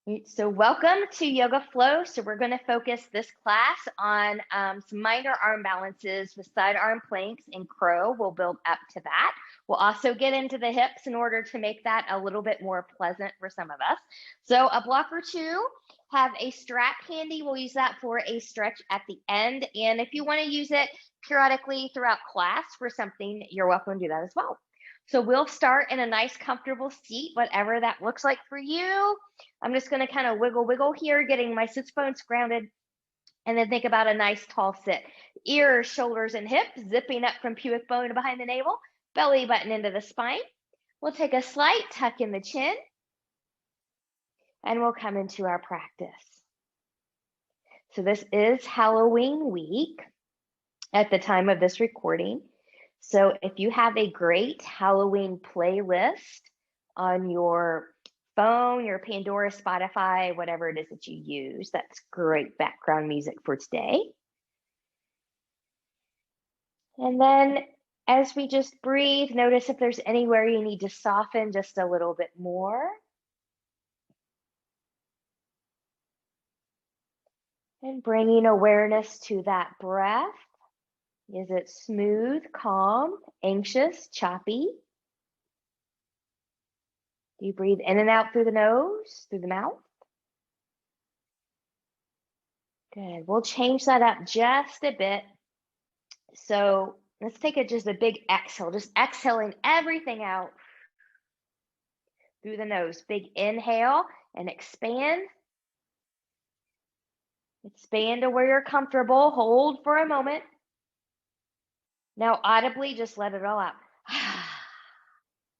Right, so welcome to Yoga Flow. So we're going to focus this class on some minor arm balances with side arm planks and crow. We'll build up to that. We'll also get into the hips in order to make that a little bit more pleasant for some of us. So a block or two, have a strap handy. We'll use that for a stretch at the end. And if you want to use it periodically throughout class for something, you're welcome to do that as well. So we'll start in a nice comfortable seat, whatever that looks like for you. I'm just going to kind of wiggle here, getting my sits bones grounded, and then think about a nice tall sit. Ears, shoulders, and hips zipping up from pubic bone to behind the navel, belly button into the spine. We'll take a slight tuck in the chin, and we'll come into our practice. So this is Halloween week at the time of this recording. So if you have a great Halloween playlist on your phone, your Pandora, Spotify, whatever it is that you use, that's great background music for today. And then as we just breathe, notice if there's anywhere you need to soften just a little bit more. And bringing awareness to that breath. Is it smooth, calm, anxious, choppy? Do you breathe in and out through the nose, through the mouth? Good. We'll change that up just a bit. So let's take just a big exhale, just exhaling everything out through the nose. Big inhale and expand. Expand to where you're comfortable. Hold for a moment. Now audibly, just let it all out.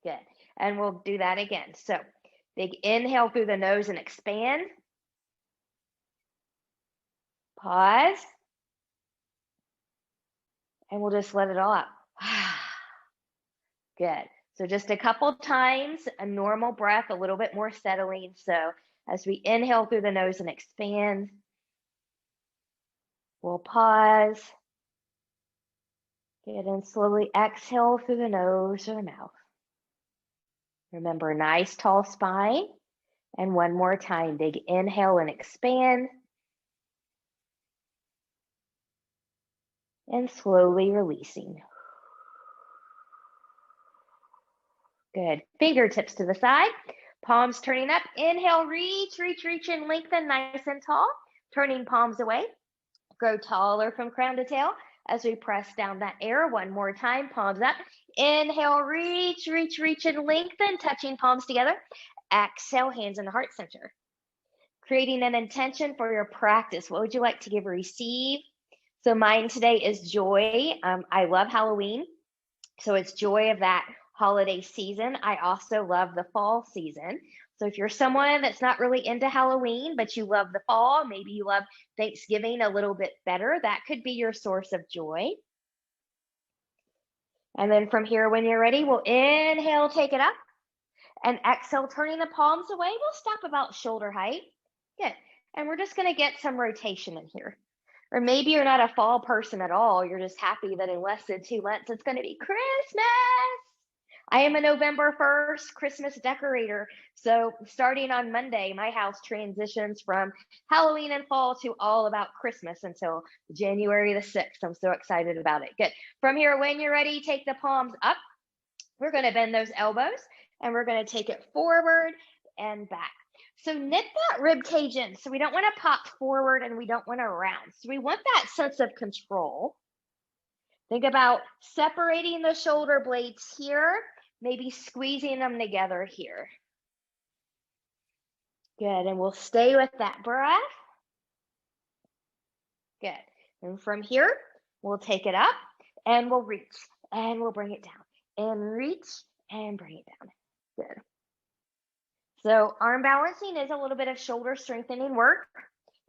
Good. And we'll do that again. So big inhale through the nose and expand. Pause. And we'll just let it all out. Good. So just a couple times, a normal breath, a little bit more settling. So as we inhale through the nose and expand, we'll pause. Good, and slowly exhale through the nose or the mouth. Remember, nice tall spine. And one more time, big inhale and expand. And slowly releasing. Good. Fingertips to the side, palms turning up. Inhale, reach, and lengthen nice and tall. Turning palms away. Grow taller from crown to tail as we press down that air. One more time, palms up. Inhale, reach, and lengthen, touching palms together. Exhale, hands in the heart center. Creating an intention for your practice. What would you like to give or receive? So mine today is joy. I love Halloween. So it's joy of that holiday season. I also love the fall season. So if you're someone that's not really into Halloween, but you love the fall, maybe you love Thanksgiving a little bit better, that could be your source of joy. And then from here, when you're ready, we'll inhale, take it up, and exhale, turning the palms away. We'll stop about shoulder height. Good. And we're just going to get some rotation in here. Or maybe you're not a fall person at all. You're just happy that in less than 2 months, it's going to be Christmas. I am a November 1st Christmas decorator. So starting on Monday, my house transitions from Halloween and fall to all about Christmas until January the 6th. I'm so excited about it. Good. From here, when you're ready, take the palms up. We're going to bend those elbows and we're going to take it forward and back. So knit that rib cage in. So we don't want to pop forward and we don't want to round. So we want that sense of control. Think about separating the shoulder blades here, maybe squeezing them together here. Good, and we'll stay with that breath. Good, and from here, we'll take it up and we'll reach and we'll bring it down and reach and bring it down. Good. So arm balancing is a little bit of shoulder strengthening work,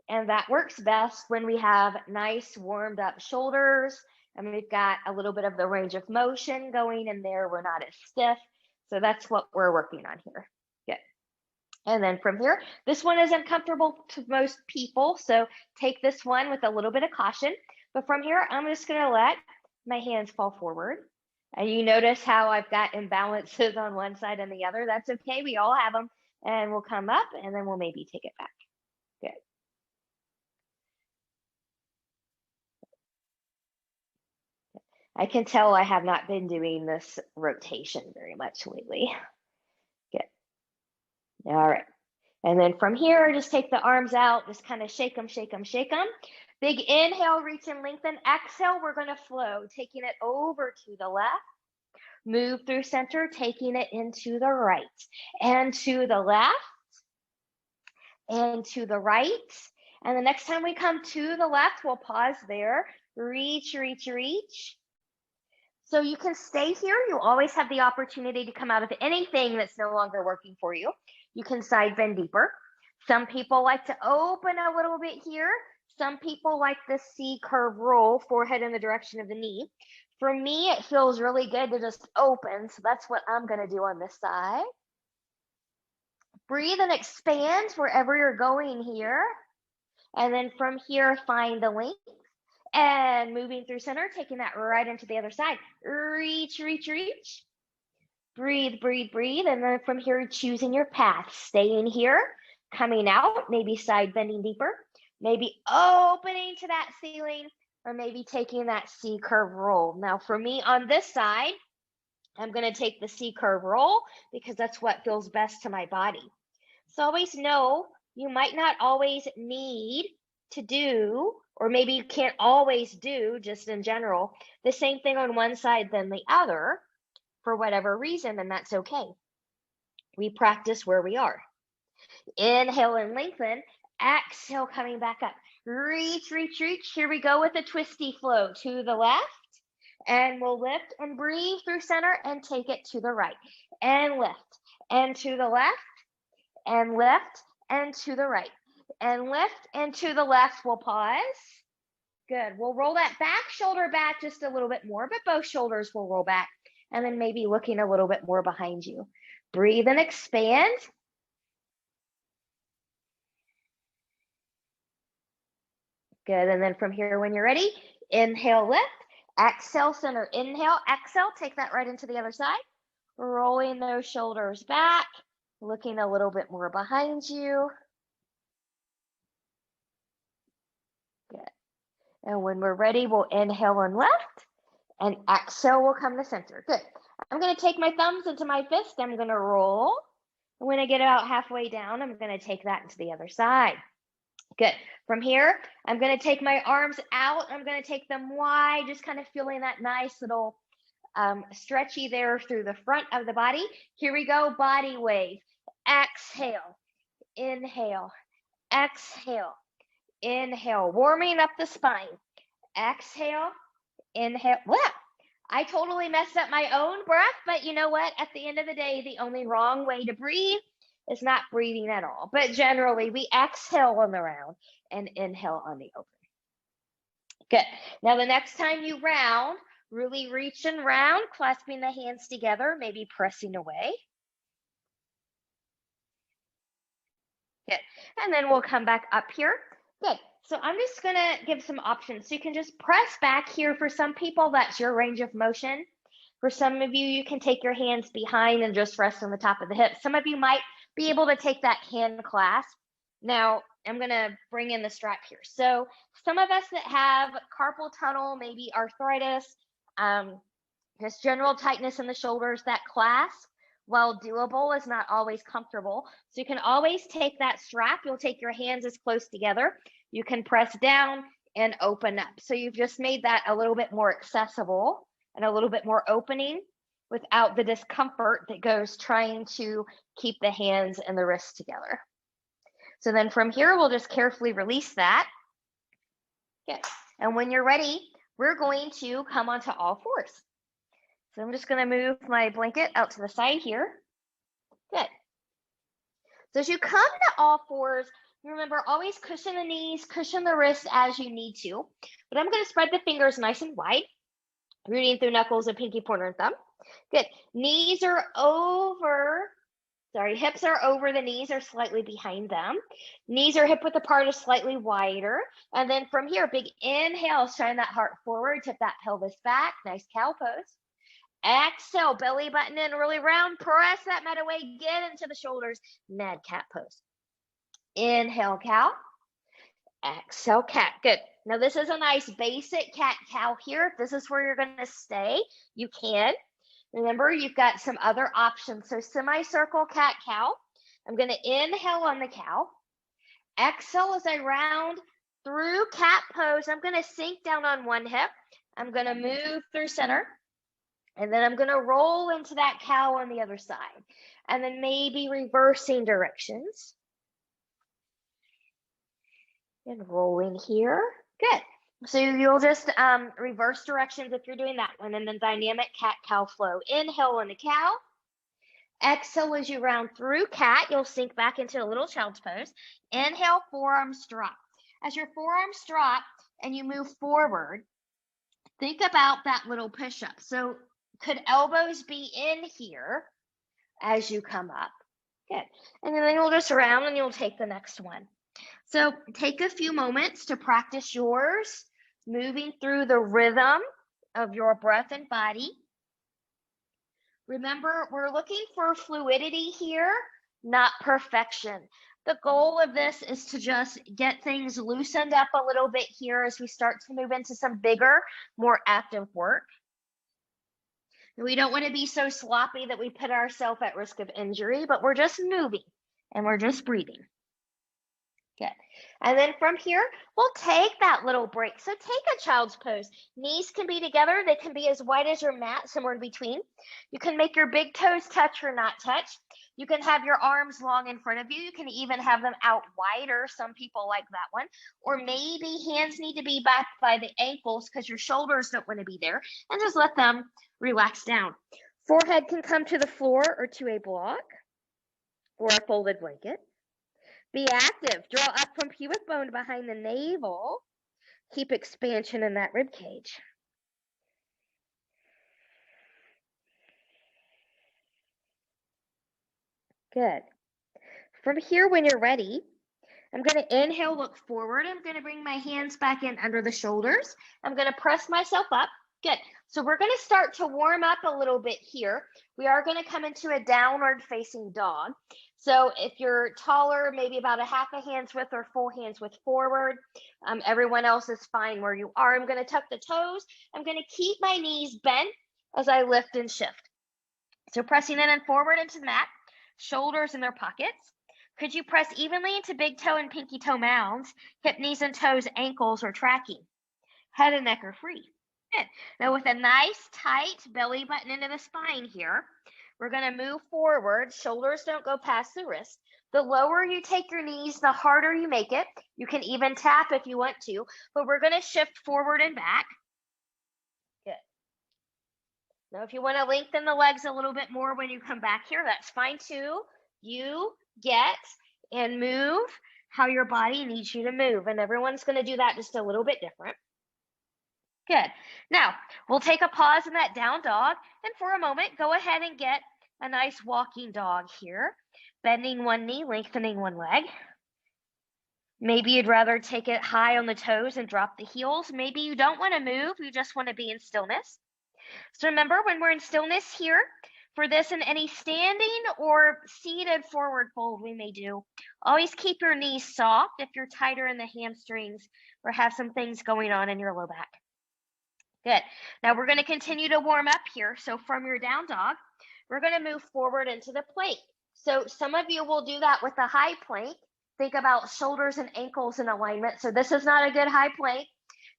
and that works best when we have nice warmed up shoulders and we've got a little bit of the range of motion going in there. We're not as stiff. So that's what we're working on here. Good. And then from here, this one isn't comfortable to most people. So take this one with a little bit of caution. But from here, I'm just going to let my hands fall forward. And you notice how I've got imbalances on one side and the other. That's okay. We all have them. And we'll come up and then we'll maybe take it back. Good. I can tell I have not been doing this rotation very much lately. Good. All right. And then from here, just take the arms out, just kind of shake them, shake them, shake them. Big inhale, reach and lengthen. Exhale, we're going to flow, taking it over to the left. Move through center, taking it into the right. And to the left. And to the right. And the next time we come to the left, we'll pause there. Reach, reach, reach. So you can stay here. You always have the opportunity to come out of anything that's no longer working for you. You can side bend deeper. Some people like to open a little bit here. Some people like the C curve roll, forehead in the direction of the knee. For me, it feels really good to just open. So that's what I'm going to do on this side. Breathe and expand wherever you're going here. And then from here, find the length. And moving through center, taking that right into the other side. Reach, reach, reach. Breathe, breathe, breathe. And then from here, choosing your path. Staying here, coming out, maybe side bending deeper, maybe opening to that ceiling, or maybe taking that C curve roll. Now for me on this side, I'm going to take the C curve roll because that's what feels best to my body. So always know you might not always need to do, or maybe you can't always do, just in general, the same thing on one side than the other for whatever reason, and that's okay. We practice where we are. Inhale and lengthen. Exhale, coming back up. Reach, reach, reach. Here we go with a twisty flow to the left. And we'll lift and breathe through center and take it to the right. And lift. And to the left. And lift. And to the right. And lift. And to the left. We'll pause. Good. We'll roll that back shoulder back just a little bit more, but both shoulders will roll back. And then maybe looking a little bit more behind you. Breathe and expand. Good. And then from here, when you're ready, inhale, lift. Exhale, center. Inhale, exhale. Take that right into the other side. Rolling those shoulders back. Looking a little bit more behind you. Good. And when we're ready, we'll inhale and lift. And exhale, we'll come to center. Good. I'm going to take my thumbs into my fist. I'm going to roll. And when I get about halfway down, I'm going to take that into the other side. Good. From here, I'm going to take my arms out. I'm going to take them wide, just kind of feeling that nice little stretchy there through the front of the body. Here we go. Body wave. Exhale. Inhale. Exhale. Inhale. Warming up the spine. Exhale. Inhale. Wow. I totally messed up my own breath, but you know what? At the end of the day, the only wrong way to breathe is not breathing at all. But generally, we exhale on the round and inhale on the open. Good. Now, the next time you round, really reach and round, clasping the hands together, maybe pressing away. Good. And then we'll come back up here. Good. So I'm just going to give some options. So you can just press back here. For some people, that's your range of motion. For some of you, you can take your hands behind and just rest on the top of the hips. Some of you might be able to take that hand clasp. Now, I'm going to bring in the strap here. So some of us that have carpal tunnel, maybe arthritis, just general tightness in the shoulders, that clasp, while doable, is not always comfortable. So you can always take that strap. You'll take your hands as close together. You can press down and open up. So you've just made that a little bit more accessible and a little bit more opening without the discomfort that goes trying to keep the hands and the wrists together. So then from here, we'll just carefully release that. Good. And when you're ready, we're going to come onto all fours. So I'm just going to move my blanket out to the side here. Good. So as you come to all fours, remember, always cushion the knees, cushion the wrists as you need to. But I'm going to spread the fingers nice and wide, rooting through knuckles and pinky, pointer, and thumb. Good. Knees are over. Hips are over the knees or slightly behind them. Knees are hip width apart or slightly wider. And then from here, big inhale, shine that heart forward, tip that pelvis back, nice cow pose. Exhale, belly button in really round. Press that mat away. Get into the shoulders. Mad cat pose. Inhale, cow. Exhale, cat. Good. Now, this is a nice basic cat-cow here. If this is where you're going to stay, you can. Remember, you've got some other options. So, semicircle cat-cow. I'm going to inhale on the cow. Exhale as I round through cat pose. I'm going to sink down on one hip. I'm going to move through center. And then I'm going to roll into that cow on the other side. And then maybe reversing directions. And rolling here. Good. So you'll just reverse directions if you're doing that one. And then dynamic cat-cow flow. Inhale on the cow. Exhale as you round through cat. You'll sink back into a little child's pose. Inhale, forearms drop. As your forearms drop and you move forward, think about that little push-up. So could elbows be in here as you come up? Good. And then you'll just round and you'll take the next one. So take a few moments to practice yours, moving through the rhythm of your breath and body. Remember, we're looking for fluidity here, not perfection. The goal of this is to just get things loosened up a little bit here as we start to move into some bigger, more active work. We don't want to be so sloppy that we put ourselves at risk of injury, but we're just moving and we're just breathing. Good. And then from here, we'll take that little break. So take a child's pose. Knees can be together. They can be as wide as your mat, somewhere in between. You can make your big toes touch or not touch. You can have your arms long in front of you. You can even have them out wider. Some people like that one. Or maybe hands need to be back by the ankles because your shoulders don't want to be there. And just let them relax down. Forehead can come to the floor or to a block or a folded blanket. Be active. Draw up from pubic bone behind the navel. Keep expansion in that rib cage. Good. From here, when you're ready, I'm going to inhale, look forward. I'm going to bring my hands back in under the shoulders. I'm going to press myself up. Good. So we're going to start to warm up a little bit here. We are going to come into a downward facing dog. So if you're taller, maybe about a half a hand's width or full hand's width forward, everyone else is fine where you are. I'm going to tuck the toes. I'm going to keep my knees bent as I lift and shift. So pressing in and forward into the mat, shoulders in their pockets. Could you press evenly into big toe and pinky toe mounds, hip, knees, and toes, ankles, or tracking? Head and neck are free. Good. Now with a nice tight belly button into the spine here, we're going to move forward. Shoulders don't go past the wrist. The lower you take your knees, the harder you make it. You can even tap if you want to, but we're going to shift forward and back. Good. Now if you want to lengthen the legs a little bit more when you come back here, that's fine too. You get and move how your body needs you to move, and everyone's going to do that just a little bit different. Good. Now, we'll take a pause in that down dog, and for a moment, go ahead and get a nice walking dog here. Bending one knee, lengthening one leg. Maybe you'd rather take it high on the toes and drop the heels. Maybe you don't want to move, you just want to be in stillness. So remember, when we're in stillness here, for this and any standing or seated forward fold we may do, always keep your knees soft if you're tighter in the hamstrings or have some things going on in your low back. Good. Now we're going to continue to warm up here. So from your down dog, we're going to move forward into the plank. So some of you will do that with a high plank. Think about shoulders and ankles in alignment. So this is not a good high plank.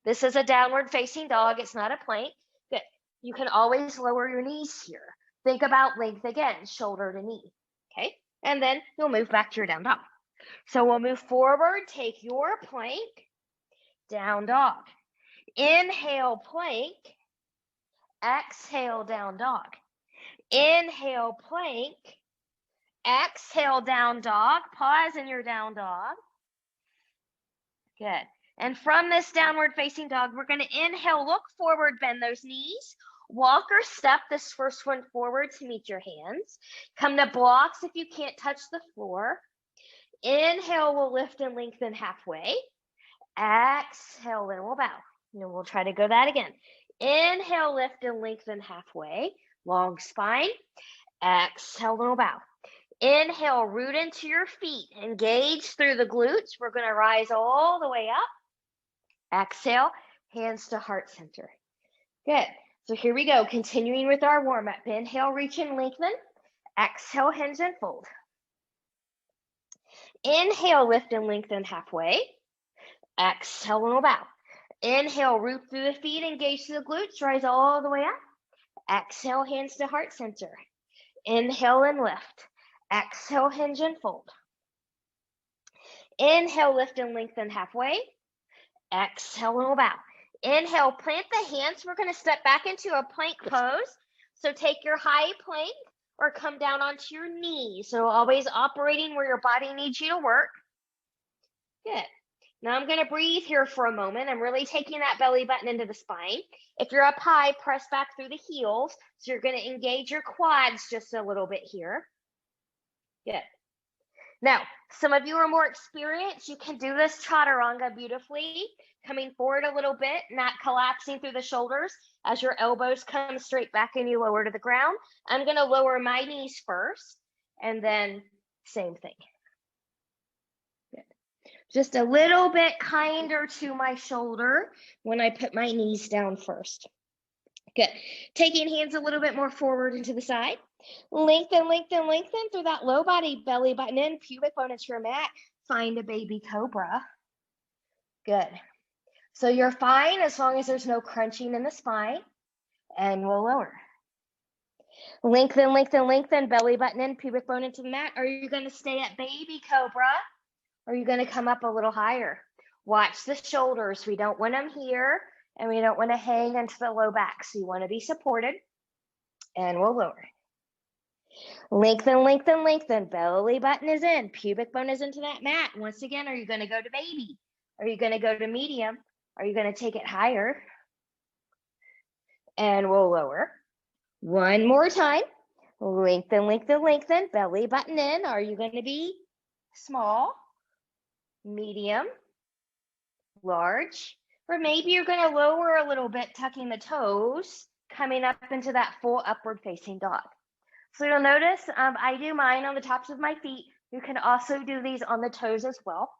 This is a downward facing dog. It's not a plank. Good. You can always lower your knees here. Think about length again, shoulder to knee. Okay. And then you'll move back to your down dog. So we'll move forward, take your plank, down dog. Inhale, plank. Exhale, down dog. Inhale, plank. Exhale, down dog. Pause in your down dog. Good. And from this downward facing dog, we're going to inhale, look forward, bend those knees. Walk or step this first one forward to meet your hands. Come to blocks if you can't touch the floor. Inhale, we'll lift and lengthen halfway. Exhale, then we'll bow. And we'll try to go that again. Inhale, lift and lengthen halfway. long spine. Exhale, little bow. Inhale, root into your feet. Engage through the glutes. We're going to rise all the way up. Exhale, hands to heart center. Good. So here we go. Continuing with our warm-up. Inhale, reach and lengthen. Exhale, hinge and fold. Inhale, lift and lengthen halfway. Exhale, little bow. Inhale, root through the feet, engage through the glutes, rise all the way up. Exhale, hands to heart center. Inhale and lift. Exhale, hinge and fold. Inhale, lift and lengthen halfway. Exhale, little bow. Inhale, plant the hands. We're going to step back into a plank pose. So take your high plank or come down onto your knees. So always operating where your body needs you to work. Good. Now I'm going to breathe here for a moment. I'm really taking that belly button into the spine. If you're up high, press back through the heels. So you're going to engage your quads just a little bit here. Good. Now, some of you are more experienced. You can do this Chaturanga beautifully, coming forward a little bit, not collapsing through the shoulders as your elbows come straight back and you lower to the ground. I'm going to lower my knees first, and then same thing. Good. Just a little bit kinder to my shoulder when I put my knees down first. Good. Taking hands a little bit more forward and to the side. Lengthen, lengthen, lengthen through that low body, belly button in, pubic bone into your mat. Find a baby cobra. Good. So you're fine as long as there's no crunching in the spine. And we'll lower. Lengthen, lengthen, lengthen, belly button in, pubic bone into the mat. Are you going to stay at baby cobra? Or are you going to come up a little higher? Watch the shoulders. We don't want them here, and we don't want to hang into the low back. So you want to be supported. And we'll lower. Lengthen, lengthen, lengthen. Belly button is in. Pubic bone is into that mat. Once again, are you going to go to baby? Are you going to go to medium? Are you going to take it higher? And we'll lower. One more time. Lengthen, lengthen, lengthen. Belly button in. Are you going to be small, medium, large? Or maybe you're going to lower a little bit, tucking the toes, coming up into that full upward facing dog. So you'll notice I do mine on the tops of my feet. You can also do these on the toes as well.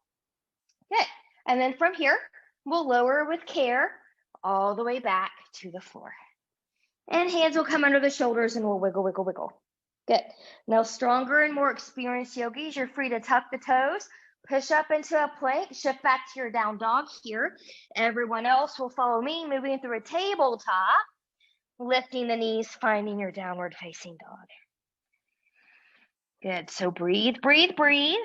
Good. And then from here, we'll lower with care all the way back to the floor. And hands will come under the shoulders and we'll wiggle, wiggle, wiggle. Good. Now, stronger and more experienced yogis, you're free to tuck the toes, push up into a plank, shift back to your down dog here. Everyone else will follow me, moving through a tabletop, lifting the knees, finding your downward facing dog. Good. So breathe, breathe, breathe.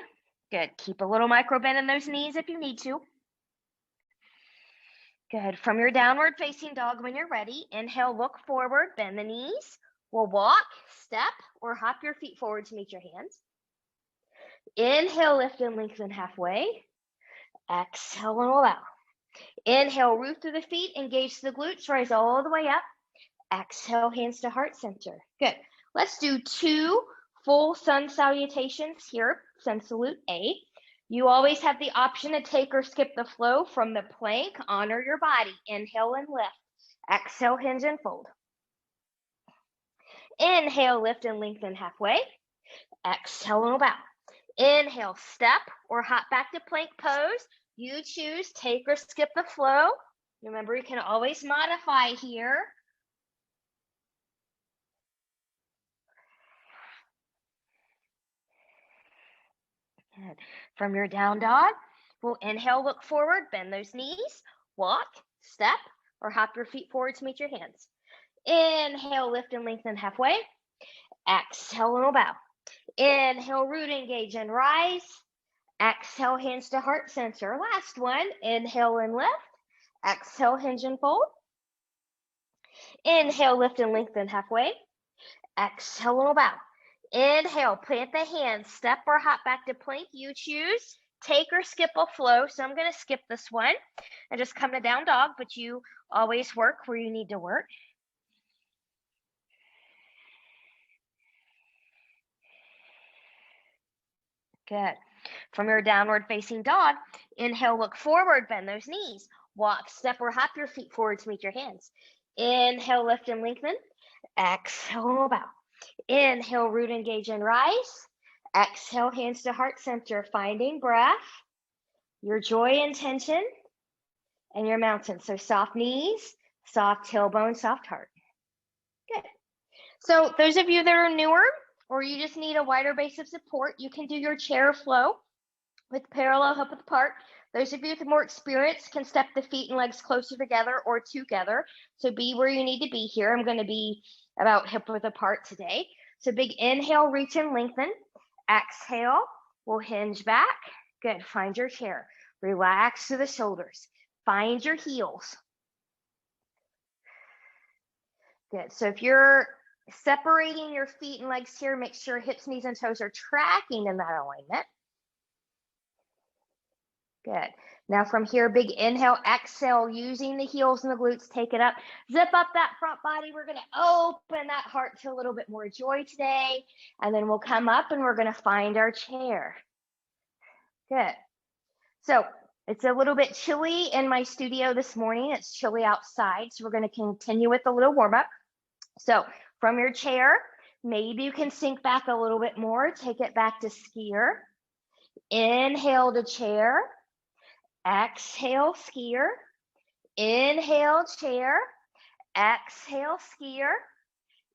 Good. Keep a little micro bend in those knees if you need to. Good. From your downward facing dog, when you're ready, inhale, look forward, bend the knees. We'll walk, step, or hop your feet forward to meet your hands. Inhale, lift and lengthen halfway. Exhale and allow. Inhale, root through the feet, engage the glutes, rise all the way up. Exhale, hands to heart center. Good. Let's do 2 full sun salutations here. Sun salute A. You always have the option to take or skip the flow from the plank. Honor your body. Inhale and lift. Exhale, hinge and fold. Inhale, lift and lengthen halfway. Exhale and bow. Inhale, step or hop back to plank pose. You choose, take or skip the flow. Remember, you can always modify here. Good. From your down dog, we'll inhale, look forward, bend those knees, walk, step, or hop your feet forward to meet your hands. Inhale, lift and lengthen halfway. Exhale and bow. Inhale, root, engage and rise. Exhale, hands to heart center. Last one, inhale and lift. Exhale, hinge and fold. Inhale, lift and lengthen halfway. Exhale and bow. Inhale, plant the hands, step or hop back to plank. You choose, take or skip a flow. So I'm going to skip this one and just come to down dog, but you always work where you need to work. Good. From your downward facing dog, inhale, look forward, bend those knees. Walk, step or hop your feet forward to meet your hands. Inhale, lift and lengthen. Exhale, bow. Inhale, root engage and rise. Exhale, hands to heart center, finding breath, your joy and tension, and your mountain. So soft knees, soft tailbone, soft heart. Good. So those of you that are newer, or you just need a wider base of support, you can do your chair flow with parallel hip width apart. Those of you with more experience can step the feet and legs closer together or together. So be where you need to be here. I'm going to be about hip width apart today. So big inhale, reach and lengthen. Exhale, we'll hinge back. Good. Find your chair. Relax to the shoulders. Find your heels. Good. So if you're separating your feet and legs here, make sure hips, knees, and toes are tracking in that alignment. Good. Now from here, big inhale, exhale, using the heels and the glutes, take it up. Zip up that front body. We're going to open that heart to a little bit more joy today. And then we'll come up and we're going to find our chair. Good. So it's a little bit chilly in my studio this morning. It's chilly outside. So we're going to continue with a little warm up. So from your chair, maybe you can sink back a little bit more. Take it back to skier. Inhale to chair. Exhale, skier. Inhale, chair. Exhale, skier.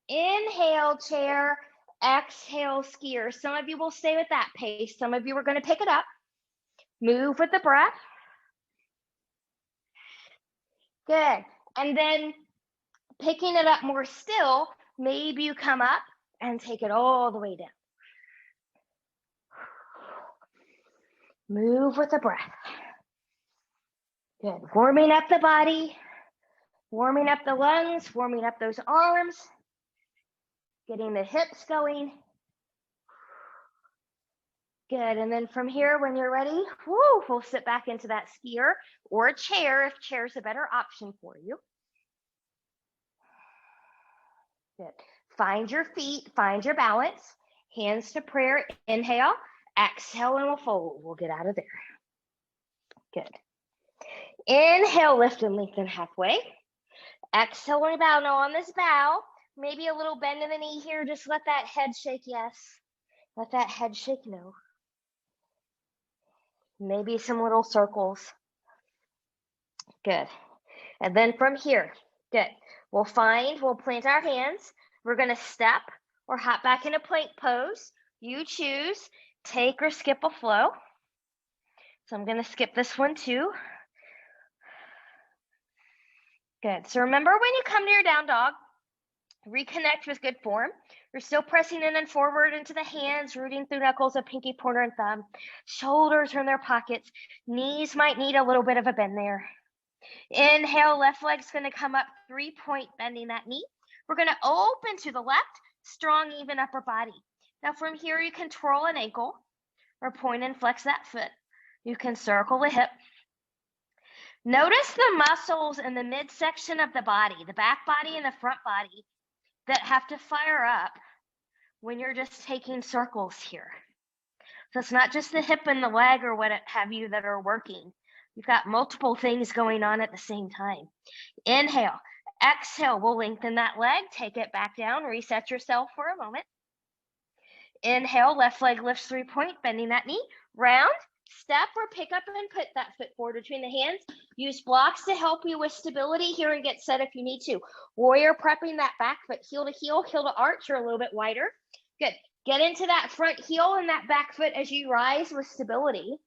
Inhale, chair. Exhale, skier. Some of you will stay with that pace. Some of you are going to pick it up. Move with the breath. Good. And then picking it up more still, maybe you come up and take it all the way down. Move with the breath. Good. Warming up the body, warming up the lungs, warming up those arms, getting the hips going. Good. And then from here, when you're ready, we'll sit back into that skier or a chair if chair is a better option for you. Good. Find your feet, find your balance. Hands to prayer. Inhale, exhale, and we'll fold. We'll get out of there. Good. Inhale, lift and lengthen halfway. Exhale and bow. Now on this bow, maybe a little bend in the knee here. Just let that head shake yes. Let that head shake no. Maybe some little circles. Good. And then from here, good. We'll plant our hands. We're going to step or hop back into plank pose. You choose, take or skip a flow. So I'm going to skip this one too. Good. So remember when you come to your down dog, reconnect with good form. You're still pressing in and forward into the hands, rooting through knuckles of pinky, pointer, and thumb. Shoulders are in their pockets. Knees might need a little bit of a bend there. Inhale, left leg's going to come up, 3-point, bending that knee. We're going to open to the left, strong, even upper body. Now from here, you can twirl an ankle or point and flex that foot. You can circle the hip. Notice the muscles in the midsection of the body, the back body and the front body, that have to fire up when you're just taking circles here. So it's not just the hip and the leg or what have you that are working. You've got multiple things going on at the same time. Inhale, exhale, we'll lengthen that leg, take it back down, reset yourself for a moment. Inhale, left leg lifts, 3-point, bending that knee, round, step or pick up and put that foot forward between the hands. Use blocks to help you with stability here and get set if you need to. Warrior prepping that back foot, heel to arch or a little bit wider. Good. Get into that front heel and that back foot as you rise with stability.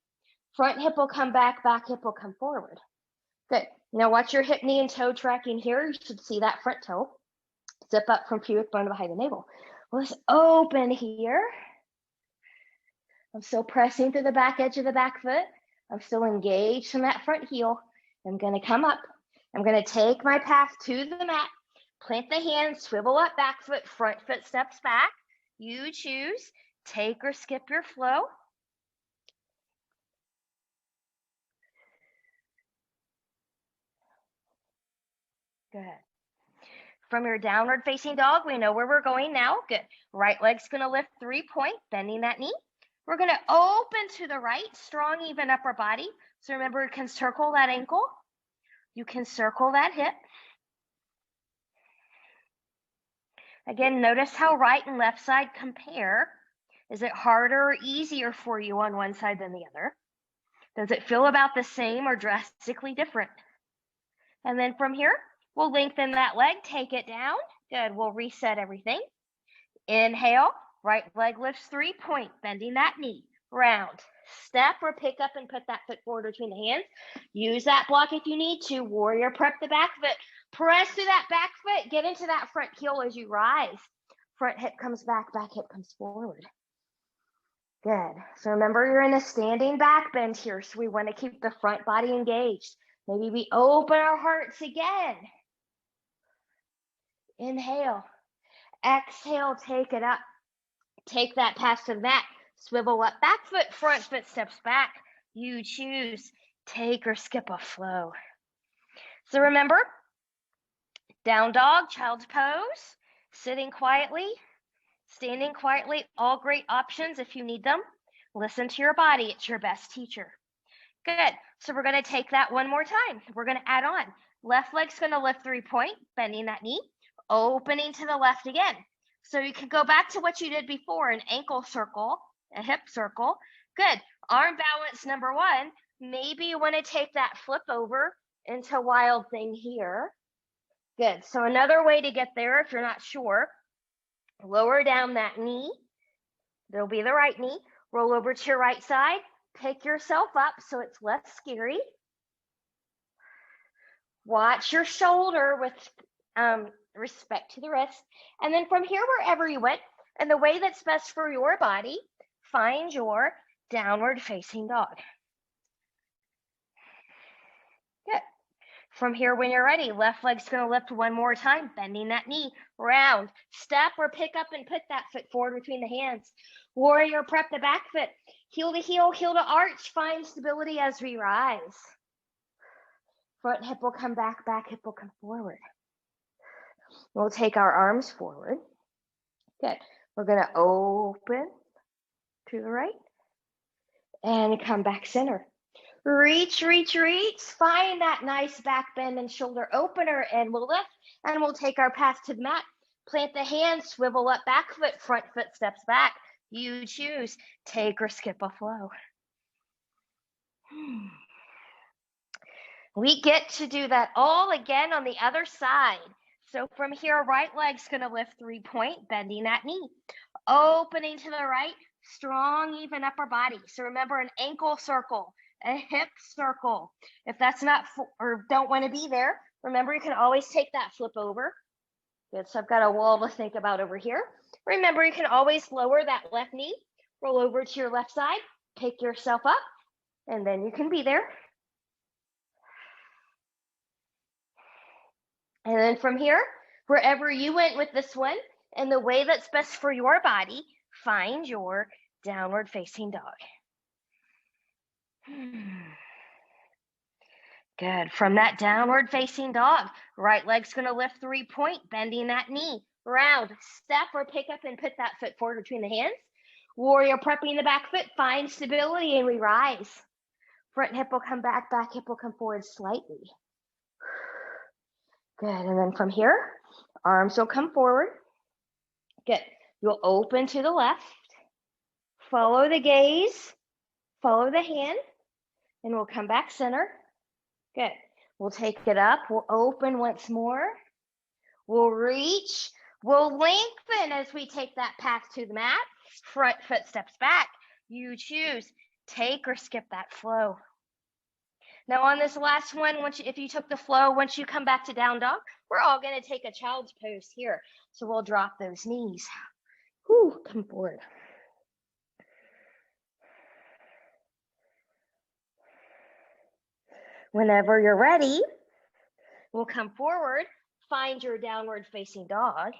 Front hip will come back hip will come forward. Good. Now watch your hip, knee, and toe tracking here. You should see that front toe. Zip up from pubic bone behind the navel. Let's open here. I'm still pressing through the back edge of the back foot. I'm still engaged from that front heel. I'm going to come up. I'm going to take my path to the mat. Plant the hands, swivel up back foot, front foot steps back. You choose, take or skip your flow. Good. From your downward facing dog, we know where we're going now. Good. Right leg's going to lift, 3-point, bending that knee. We're going to open to the right, strong, even upper body. So remember, you can circle that ankle. You can circle that hip. Again, notice how right and left side compare. Is it harder or easier for you on one side than the other? Does it feel about the same or drastically different? And then from here, we'll lengthen that leg, take it down. Good, we'll reset everything. Inhale, right leg lifts 3-point, bending that knee. Round, step or pick up and put that foot forward between the hands. Use that block if you need to. Warrior prep the back foot. Press through that back foot. Get into that front heel as you rise. Front hip comes back hip comes forward. Good. So remember, you're in a standing back bend here, so we want to keep the front body engaged. Maybe we open our hearts again. Inhale. Exhale, take it up. Take that pass to the mat. Swivel up, back foot, front foot steps back. You choose. Take or skip a flow. So remember, down dog, child's pose, sitting quietly, standing quietly, all great options if you need them. Listen to your body. It's your best teacher. Good. So we're going to take that one more time. We're going to add on. Left leg's going to lift 3-point, bending that knee, opening to the left again. So you can go back to what you did before, an ankle circle, a hip circle. Good. Arm balance number 1. Maybe you want to take that flip over into wild thing here. Good. So another way to get there, if you're not sure, lower down that knee. There'll be the right knee. Roll over to your right side. Pick yourself up so it's less scary. Watch your shoulder with respect to the wrist. And then from here, wherever you went, and the way that's best for your body, find your downward facing dog. Good. From here, when you're ready, left leg's going to lift one more time, bending that knee, round, step or pick up and put that foot forward between the hands. Warrior prep the back foot, heel to heel, heel to arch, find stability as we rise. Front hip will come back hip will come forward. We'll take our arms forward. Good. We're going to open to the right and come back center. Reach, reach, reach. Find that nice back bend and shoulder opener, and we'll lift, and we'll take our path to the mat. Plant the hands, swivel up back foot, front foot steps back. You choose. Take or skip a flow. We get to do that all again on the other side. So from here, right leg's going to lift 3-point, bending that knee. Opening to the right, strong, even upper body. So remember, an ankle circle, a hip circle. If that's not, or don't want to be there, remember, you can always take that flip over. Good, so I've got a wall to think about over here. Remember, you can always lower that left knee, roll over to your left side, pick yourself up, and then you can be there. And then from here, wherever you went with this one, and the way that's best for your body, find your downward facing dog. Good. From that downward facing dog, right leg's going to lift 3-point, bending that knee, round, step or pick up and put that foot forward between the hands. Warrior prepping the back foot, find stability and we rise. Front hip will come back hip will come forward slightly. Good. And then from here, arms will come forward. Good. You'll open to the left. Follow the gaze. Follow the hand. And we'll come back center. Good. We'll take it up. We'll open once more. We'll reach. We'll lengthen as we take that path to the mat. Front foot steps back. You choose. Take or skip that flow. Now on this last one, if you took the flow, once you come back to down dog, we're all going to take a child's pose here. So we'll drop those knees. Whew, come forward. Whenever you're ready, we'll come forward, find your downward facing dog.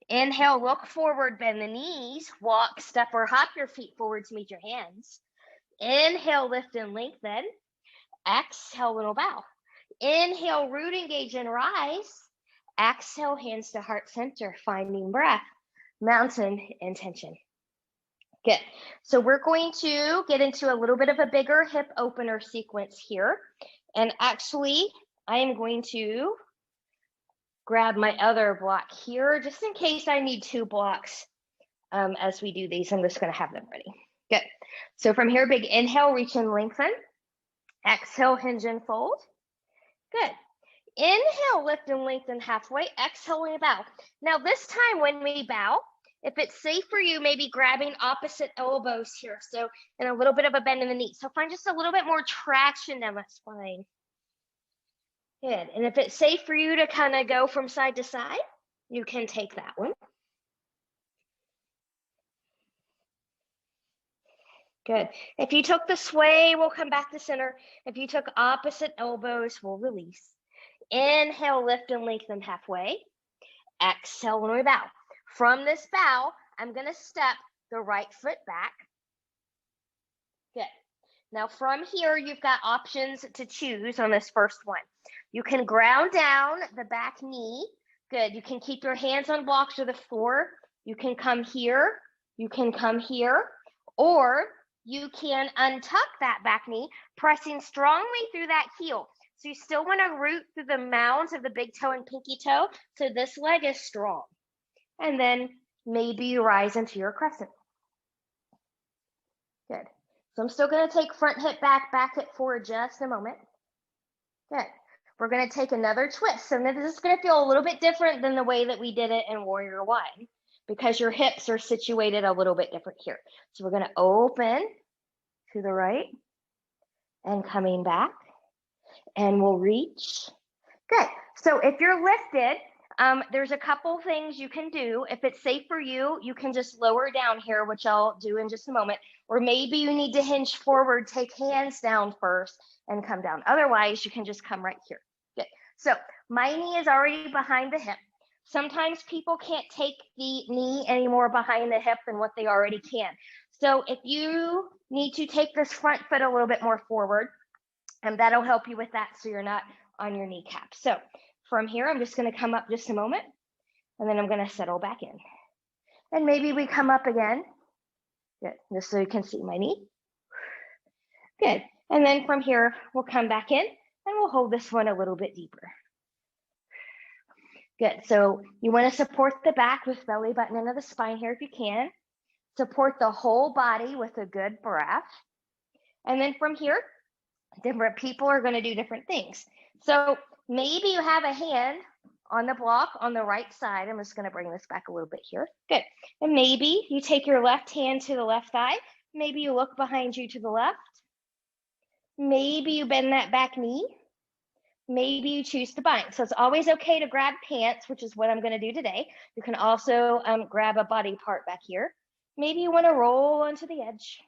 Inhale, look forward, bend the knees, walk, step or hop your feet forward to meet your hands. Inhale, lift and lengthen. Exhale, little bow. Inhale, root engage and rise. Exhale, hands to heart center, finding breath, mountain intention. Good. So we're going to get into a little bit of a bigger hip opener sequence here. And actually, I am going to grab my other block here, just in case I need 2 blocks as we do these. I'm just going to have them ready. Good. So from here, big inhale, reach and lengthen. Exhale, hinge and fold. Good. Inhale, lift and lengthen halfway. Exhale, we bow. Now this time when we bow, if it's safe for you, maybe grabbing opposite elbows here. So in a little bit of a bend in the knee. So find just a little bit more traction down the spine. Good. And if it's safe for you to kind of go from side to side, you can take that one. Good. If you took the sway, we'll come back to center. If you took opposite elbows, we'll release. Inhale, lift and lengthen halfway. Exhale when we bow. From this bow, I'm going to step the right foot back. Good. Now from here, you've got options to choose on this first one. You can ground down the back knee. Good. You can keep your hands on blocks or the floor. You can come here. You can come here. Or you can untuck that back knee, pressing strongly through that heel. So you still want to root through the mounds of the big toe and pinky toe. So this leg is strong. And then maybe you rise into your crescent. Good. So I'm still going to take front hip back hip forward just a moment. Good. We're going to take another twist. So this is going to feel a little bit different than the way that we did it in Warrior One, because your hips are situated a little bit different here. So we're going to open to the right and coming back, and we'll reach. Good. So if you're lifted, there's a couple things you can do. If it's safe for you, you can just lower down here, which I'll do in just a moment. Or maybe you need to hinge forward, take hands down first and come down. Otherwise, you can just come right here. Good. So my knee is already behind the hip. Sometimes people can't take the knee any more behind the hip than what they already can. So if you need to take this front foot a little bit more forward, and that'll help you with that so you're not on your kneecap. So from here, I'm just going to come up just a moment, and then I'm going to settle back in. And maybe we come up again. Good, just so you can see my knee. Good. And then from here, we'll come back in, and we'll hold this one a little bit deeper. Good. So you want to support the back with belly button into the spine here if you can. Support the whole body with a good breath. And then from here, different people are going to do different things. So maybe you have a hand on the block on the right side. I'm just going to bring this back a little bit here. Good. And maybe you take your left hand to the left thigh. Maybe you look behind you to the left. Maybe you bend that back knee. Maybe you choose to bind. So it's always okay to grab pants, which is what I'm going to do today. You can also grab a body part back here. Maybe you want to roll onto the edge.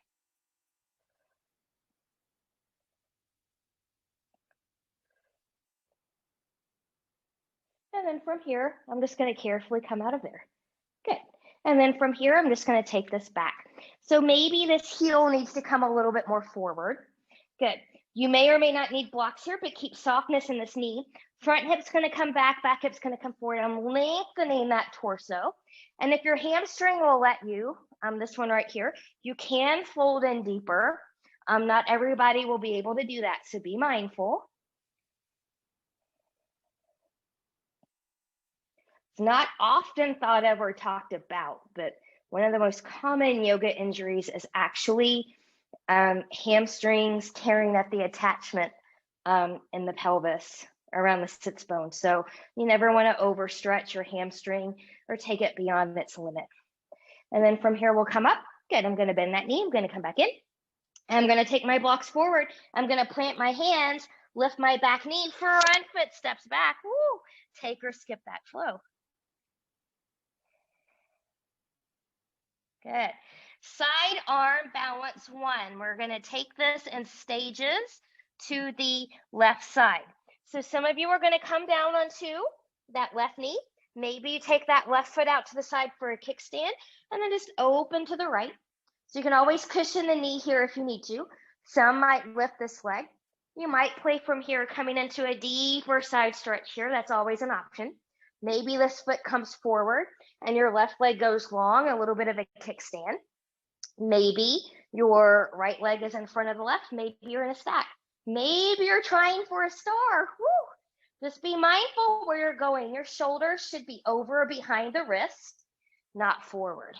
And then from here, I'm just going to carefully come out of there. Good. And then from here, I'm just going to take this back. So maybe this heel needs to come a little bit more forward. Good. You may or may not need blocks here, but keep softness in this knee. Front hip's going to come back hip's going to come forward. I'm lengthening that torso. And if your hamstring will let you, this one right here, you can fold in deeper. Not everybody will be able to do that, so be mindful. It's not often thought of or talked about, but one of the most common yoga injuries is actually hamstrings tearing at the attachment in the pelvis around the sits bone. So you never want to overstretch your hamstring or take it beyond its limit. And then from here, we'll come up. Good. I'm going to bend that knee. I'm going to come back in. I'm going to take my blocks forward. I'm going to plant my hands, lift my back knee, front foot steps back. Woo! Take or skip that flow. Good. Side arm balance one. We're going to take this in stages to the left side. So some of you are going to come down onto that left knee. Maybe you take that left foot out to the side for a kickstand and then just open to the right. So you can always cushion the knee here if you need to. Some might lift this leg. You might play from here coming into a deeper side stretch here. That's always an option. Maybe this foot comes forward and your left leg goes long, a little bit of a kickstand. Maybe your right leg is in front of the left. Maybe you're in a stack. Maybe you're trying for a star. Woo! Just be mindful where you're going. Your shoulders should be over or behind the wrist, not forward.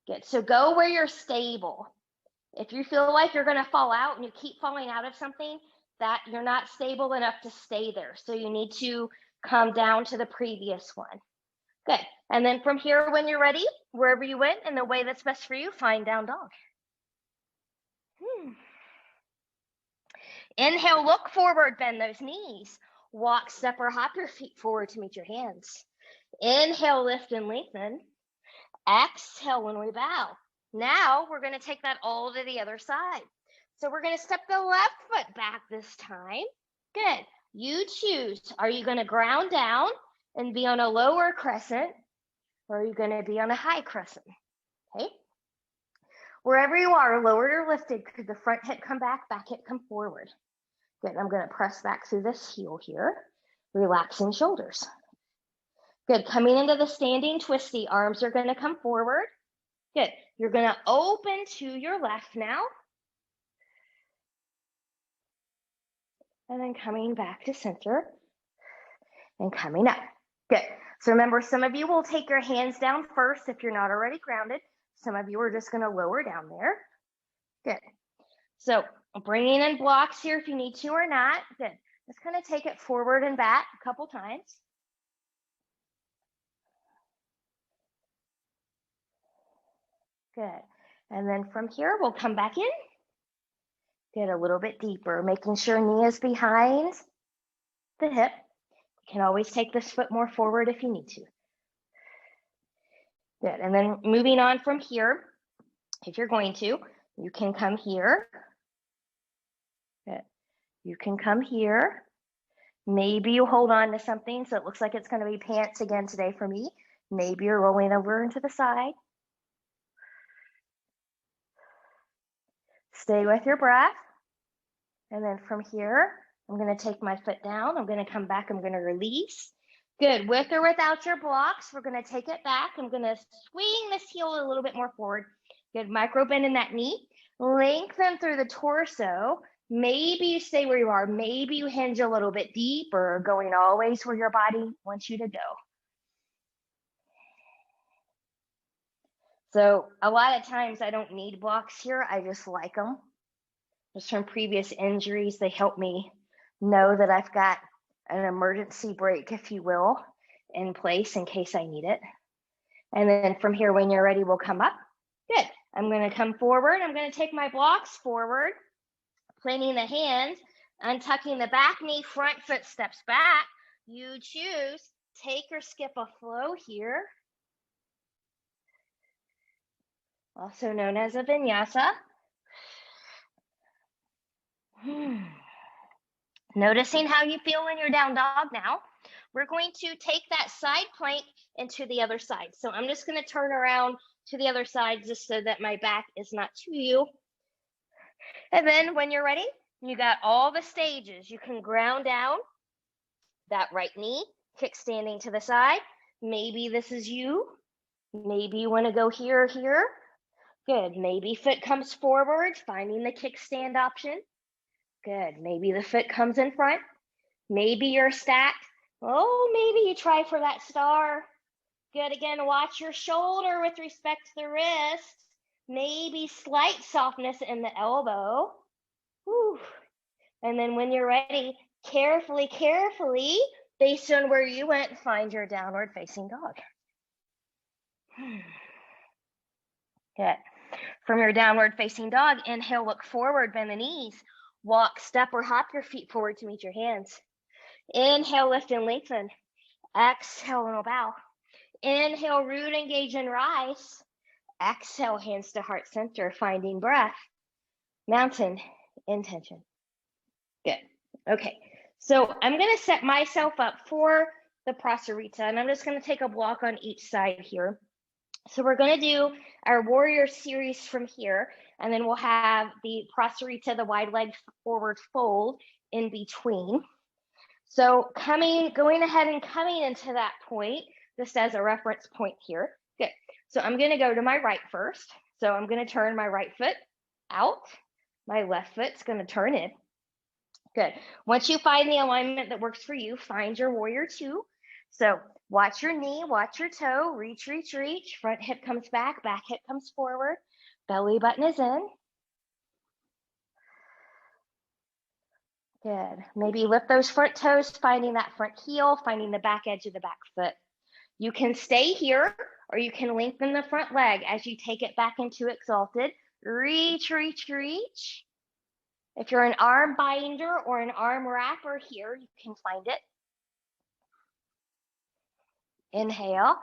Good. So go where you're stable. If you feel like you're going to fall out and you keep falling out of something, that you're not stable enough to stay there. So you need to come down to the previous one. Good. And then from here, when you're ready, wherever you went in the way that's best for you, find down dog. Inhale, look forward, bend those knees. Walk, step, or hop your feet forward to meet your hands. Inhale, lift and lengthen. Exhale when we bow. Now we're going to take that all to the other side. So we're going to step the left foot back this time. Good. You choose. Are you going to ground down and be on a lower crescent, or are you going to be on a high crescent? Okay. Wherever you are, lowered or lifted, could the front hip come back hip come forward. Good. I'm going to press back through this heel here, relaxing shoulders. Good. Coming into the standing twisty, arms are going to come forward. Good. You're going to open to your left now. And then coming back to center and coming up. Good. So remember, some of you will take your hands down first if you're not already grounded. Some of you are just going to lower down there. Good. So bringing in blocks here if you need to or not. Good. Just kind of take it forward and back a couple times. Good. And then from here, we'll come back in. Get a little bit deeper, making sure knee is behind the hip. You can always take this foot more forward if you need to. Good. And then moving on from here, if you're going to, you can come here. Good. You can come here. Maybe you hold on to something so it looks like it's going to be pants again today for me. Maybe you're rolling over into the side. Stay with your breath. And then from here, I'm going to take my foot down. I'm going to come back. I'm going to release. Good. With or without your blocks, we're going to take it back. I'm going to swing this heel a little bit more forward. Good. Micro bend in that knee. Lengthen through the torso. Maybe you stay where you are. Maybe you hinge a little bit deeper, going always where your body wants you to go. So a lot of times I don't need blocks here. I just like them. Just from previous injuries, they help me know that I've got an emergency brake, if you will, in place in case I need it. And then from here, when you're ready, we'll come up. Good. I'm going to come forward. I'm going to take my blocks forward, planting the hands, untucking the back knee, front foot steps back. You choose, take or skip a flow here, also known as a vinyasa. Noticing how you feel when you're down dog now. We're going to take that side plank into the other side. So I'm just going to turn around to the other side just so that my back is not to you. And then when you're ready, you got all the stages. You can ground down that right knee, kickstanding to the side. Maybe this is you. Maybe you want to go here or here. Good. Maybe foot comes forward, finding the kickstand option. Good. Maybe the foot comes in front. Maybe you're stacked. Oh, maybe you try for that star. Good. Again, watch your shoulder with respect to the wrist. Maybe slight softness in the elbow. Whew. And then when you're ready, carefully, based on where you went, find your downward facing dog. Good. From your downward facing dog, inhale, look forward, bend the knees. Walk, step, or hop your feet forward to meet your hands. Inhale, lift and lengthen. Exhale, and bow. Inhale, root, engage, and rise. Exhale, hands to heart center, finding breath. Mountain, intention. Good. Okay. So I'm going to set myself up for the Prasarita, and I'm just going to take a block on each side here. So we're going to do our warrior series from here, and then we'll have the Prasarita, the wide leg forward fold in between. So going ahead and coming into that point, just as a reference point here. Good. So I'm going to go to my right first. So I'm going to turn my right foot out. My left foot's going to turn in. Good. Once you find the alignment that works for you, find your warrior two. So watch your knee, watch your toe, reach, reach, reach. Front hip comes back hip comes forward. Belly button is in. Good. Maybe lift those front toes, finding that front heel, finding the back edge of the back foot. You can stay here, or you can lengthen the front leg as you take it back into exalted. Reach, reach, reach. If you're an arm binder or an arm wrapper here, you can find it. Inhale,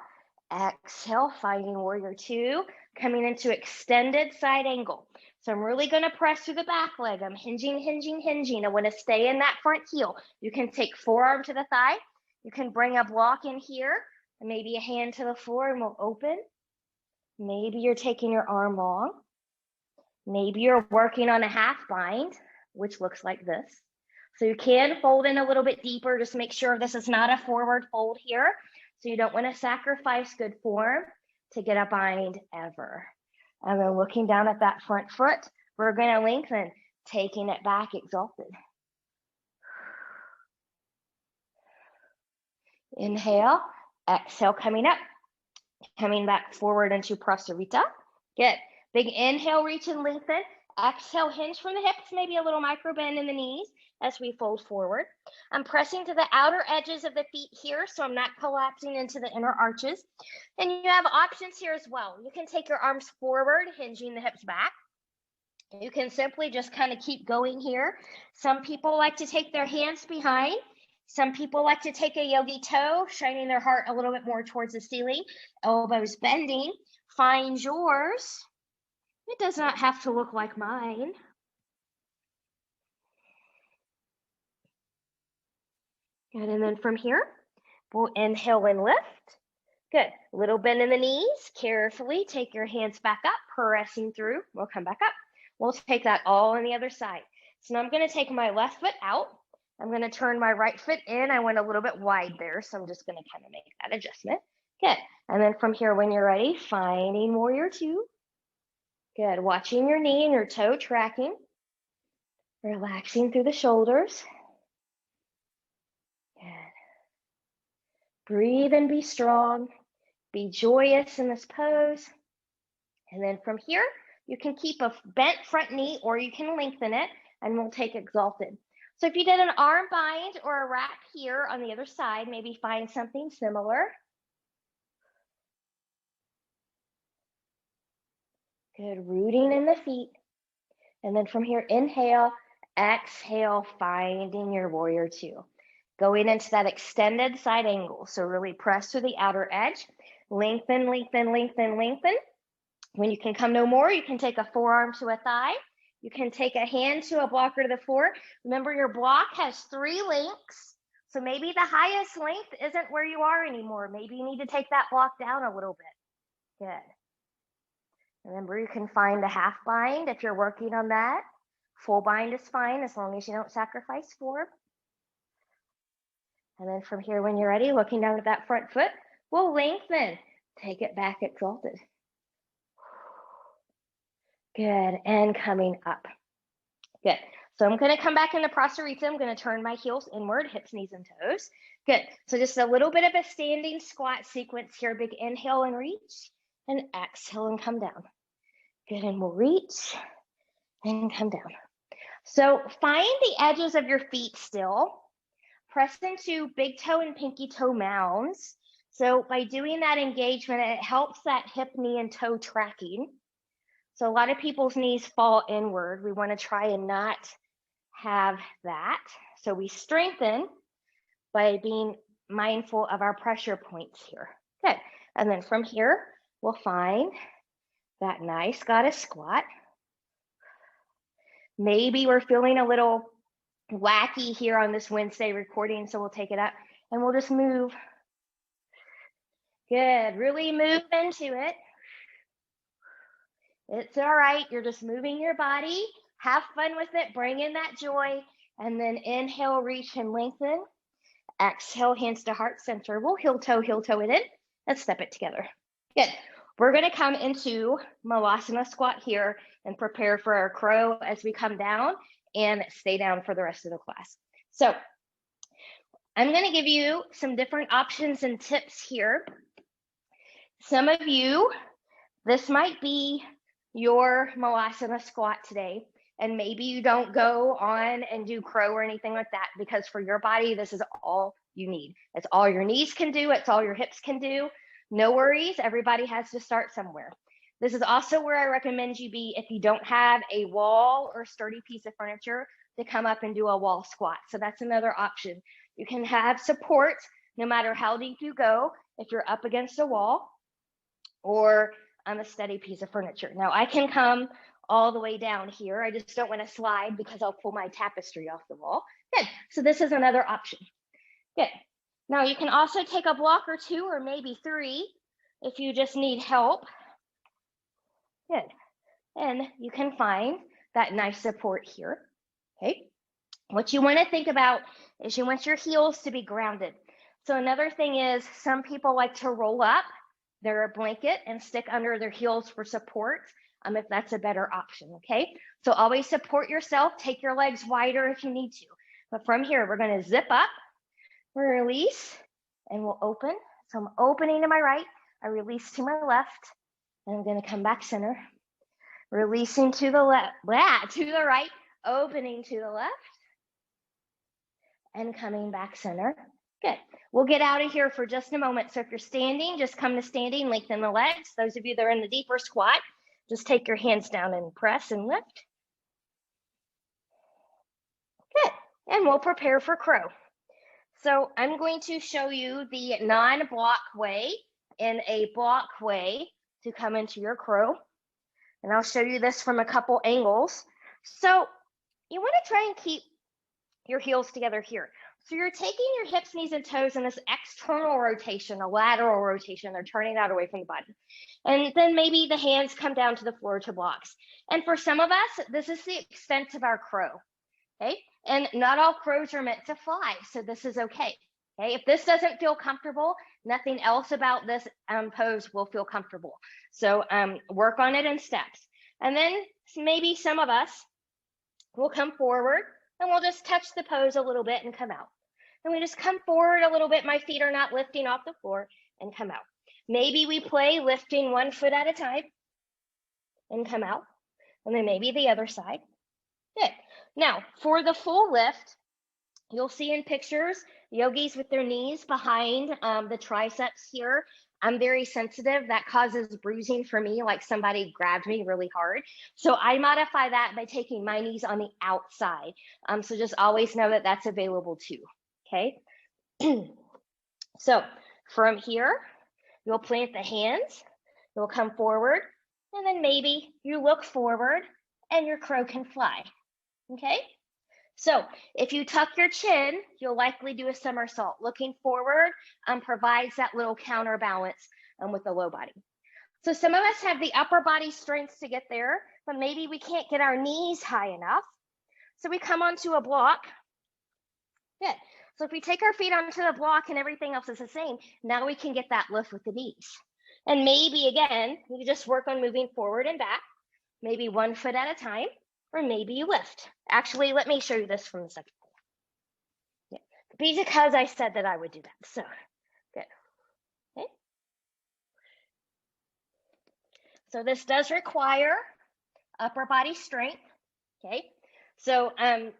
exhale, finding warrior two, coming into extended side angle. So I'm really going to press through the back leg. I'm hinging, hinging, hinging. I want to stay in that front heel. You can take forearm to the thigh. You can bring a block in here, and maybe a hand to the floor, and we'll open. Maybe you're taking your arm long. Maybe you're working on a half bind, which looks like this. So you can fold in a little bit deeper. Just make sure this is not a forward fold here. So you don't want to sacrifice good form to get a bind ever. And then looking down at that front foot, we're going to lengthen, taking it back, exalted. Inhale, exhale, coming up, coming back forward into Prasarita. Good. Big inhale, reach and lengthen. Exhale, hinge from the hips, maybe a little micro bend in the knees as we fold forward. I'm pressing to the outer edges of the feet here, so I'm not collapsing into the inner arches. And you have options here as well. You can take your arms forward, hinging the hips back. You can simply just kind of keep going here. Some people like to take their hands behind. Some people like to take a yogi toe, shining their heart a little bit more towards the ceiling, elbows bending. Find yours. It does not have to look like mine. Good, and then from here, we'll inhale and lift. Good, little bend in the knees. Carefully take your hands back up, pressing through. We'll come back up. We'll take that all on the other side. So now I'm gonna take my left foot out. I'm gonna turn my right foot in. I went a little bit wide there, so I'm just gonna kind of make that adjustment. Good, and then from here, when you're ready, finding warrior two. Good, watching your knee and your toe tracking. Relaxing through the shoulders. Good. Breathe and be strong. Be joyous in this pose. And then from here, you can keep a bent front knee or you can lengthen it, and we'll take exalted. So if you did an arm bind or a wrap here on the other side, maybe find something similar. Good, rooting in the feet. And then from here, inhale, exhale, finding your warrior two. Going into that extended side angle. So really press to the outer edge. Lengthen, lengthen, lengthen, lengthen. When you can come no more, you can take a forearm to a thigh. You can take a hand to a blocker to the floor. Remember, your block has 3 lengths. So maybe the highest length isn't where you are anymore. Maybe you need to take that block down a little bit. Good. Remember, you can find a half bind if you're working on that. Full bind is fine as long as you don't sacrifice form. And then from here, when you're ready, looking down at that front foot, we'll lengthen. Take it back, exalted. Good, and coming up. Good. So I'm gonna come back into Prasarita. I'm gonna turn my heels inward, hips, knees, and toes. Good, so just a little bit of a standing squat sequence here. Big inhale and reach, and exhale and come down. Good, and we'll reach and come down. So find the edges of your feet still. Press into big toe and pinky toe mounds. So by doing that engagement, it helps that hip, knee, and toe tracking. So a lot of people's knees fall inward. We want to try and not have that. So we strengthen by being mindful of our pressure points here. Good. And then from here, we'll find that nice goddess squat. Maybe we're feeling a little wacky here on this Wednesday recording, so we'll take it up and we'll just move. Good. Really move into it. It's all right. You're just moving your body. Have fun with it. Bring in that joy. And then inhale, reach and lengthen. Exhale, hands to heart center. We'll heel toe it in. Let's step it together. Good. We're going to come into Malasana Squat here and prepare for our crow as we come down and stay down for the rest of the class. So I'm going to give you some different options and tips here. Some of you, this might be your Malasana squat today, and maybe you don't go on and do crow or anything like that, because for your body, this is all you need. It's all your knees can do. It's all your hips can do. No worries. Everybody has to start somewhere. This is also where I recommend you be if you don't have a wall or sturdy piece of furniture to come up and do a wall squat. So that's another option. You can have support no matter how deep you go if you're up against a wall or on a steady piece of furniture. Now I can come all the way down here. I just don't want to slide because I'll pull my tapestry off the wall. Good. So this is another option. Good. Now you can also take a block or two or maybe three if you just need help. Good. And you can find that nice support here. Okay. What you want to think about is you want your heels to be grounded. So another thing is some people like to roll up their blanket and stick under their heels for support, if that's a better option, okay? So always support yourself, take your legs wider if you need to. But from here, we're gonna zip up, we'll release, and we'll open. So I'm opening to my right, I release to my left, and I'm gonna come back center. Releasing to the left, to the right, opening to the left, and coming back center. Good. We'll get out of here for just a moment. So if you're standing, just come to standing, lengthen the legs. Those of you that are in the deeper squat, just take your hands down and press and lift. Good. And we'll prepare for crow. So I'm going to show you the non-block way and a block way to come into your crow. And I'll show you this from a couple angles. So you want to try and keep your heels together here. So you're taking your hips, knees, and toes in this external rotation, a lateral rotation. They're turning out away from the body. And then maybe the hands come down to the floor to blocks. And for some of us, this is the extent of our crow, okay? And not all crows are meant to fly, so this is okay, okay? If this doesn't feel comfortable, nothing else about this pose will feel comfortable. So work on it in steps. And then maybe some of us will come forward and we'll just touch the pose a little bit and come out. And we just come forward a little bit. My feet are not lifting off the floor and come out. Maybe we play lifting one foot at a time and come out. And then maybe the other side. Good. Now, for the full lift, you'll see in pictures, yogis with their knees behind the triceps here. I'm very sensitive. That causes bruising for me, like somebody grabbed me really hard. So I modify that by taking my knees on the outside. So just always know that that's available too, okay? So from here, you'll plant the hands, you'll come forward, and then maybe you look forward and your crow can fly, okay? So if you tuck your chin, you'll likely do a somersault. Looking forward provides that little counterbalance with the low body. So some of us have the upper body strength to get there, but maybe we can't get our knees high enough. So we come onto a block. Good. So if we take our feet onto the block and everything else is the same, now we can get that lift with the knees. And maybe again, you just work on moving forward and back, maybe 1 foot at a time, or maybe you lift. Actually, let me show you this from the second. Yeah. Because I said that I would do that. So good. Okay. So this does require upper body strength. Okay. So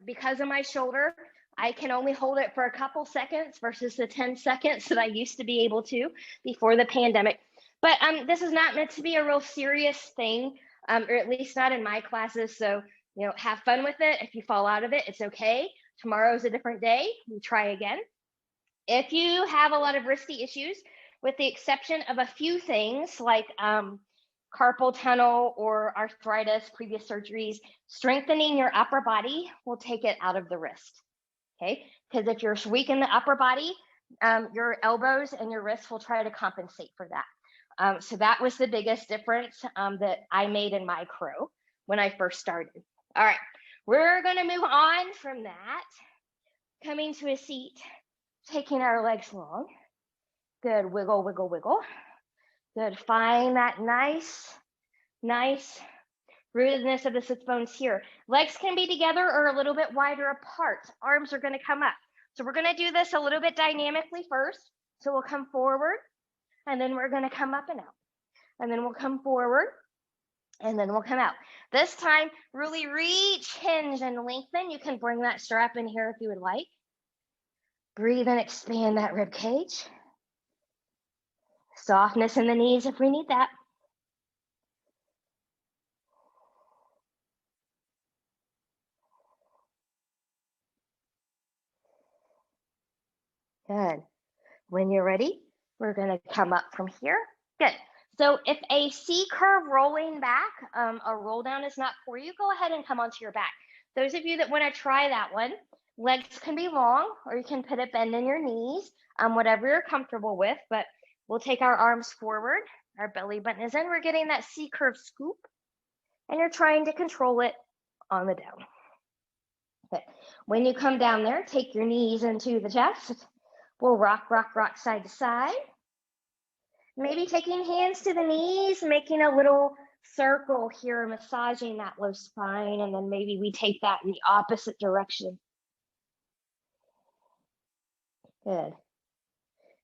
because of my shoulder, I can only hold it for a couple seconds versus the 10 seconds that I used to be able to before the pandemic. But this is not meant to be a real serious thing, or at least not in my classes. So, you know, have fun with it. If you fall out of it, it's okay. Tomorrow's a different day. We try again. If you have a lot of wristy issues, with the exception of a few things like carpal tunnel or arthritis, previous surgeries, strengthening your upper body will take it out of the wrist. Okay, because if you're weak in the upper body, your elbows and your wrists will try to compensate for that. So that was the biggest difference that I made in my crow when I first started. All right, we're gonna move on from that, coming to a seat, taking our legs long. Good, wiggle, wiggle, wiggle. Good, find that nice Rootedness of the sit bones here. Legs can be together or a little bit wider apart. Arms are going to come up. So we're going to do this a little bit dynamically first. So we'll come forward, and then we're going to come up and out. And then we'll come forward, and then we'll come out. This time, really reach, hinge, and lengthen. You can bring that strap in here if you would like. Breathe and expand that rib cage. Softness in the knees if we need that. Good. When you're ready, we're going to come up from here. Good. So if a C curve rolling back, a roll down is not for you, go ahead and come onto your back. Those of you that want to try that one, legs can be long, or you can put a bend in your knees, whatever you're comfortable with, but we'll take our arms forward. Our belly button is in. We're getting that C curve scoop, and you're trying to control it on the down. Good. When you come down there, take your knees into the chest. We'll rock, rock, rock side to side. Maybe taking hands to the knees, making a little circle here, massaging that low spine, and then maybe we take that in the opposite direction. Good.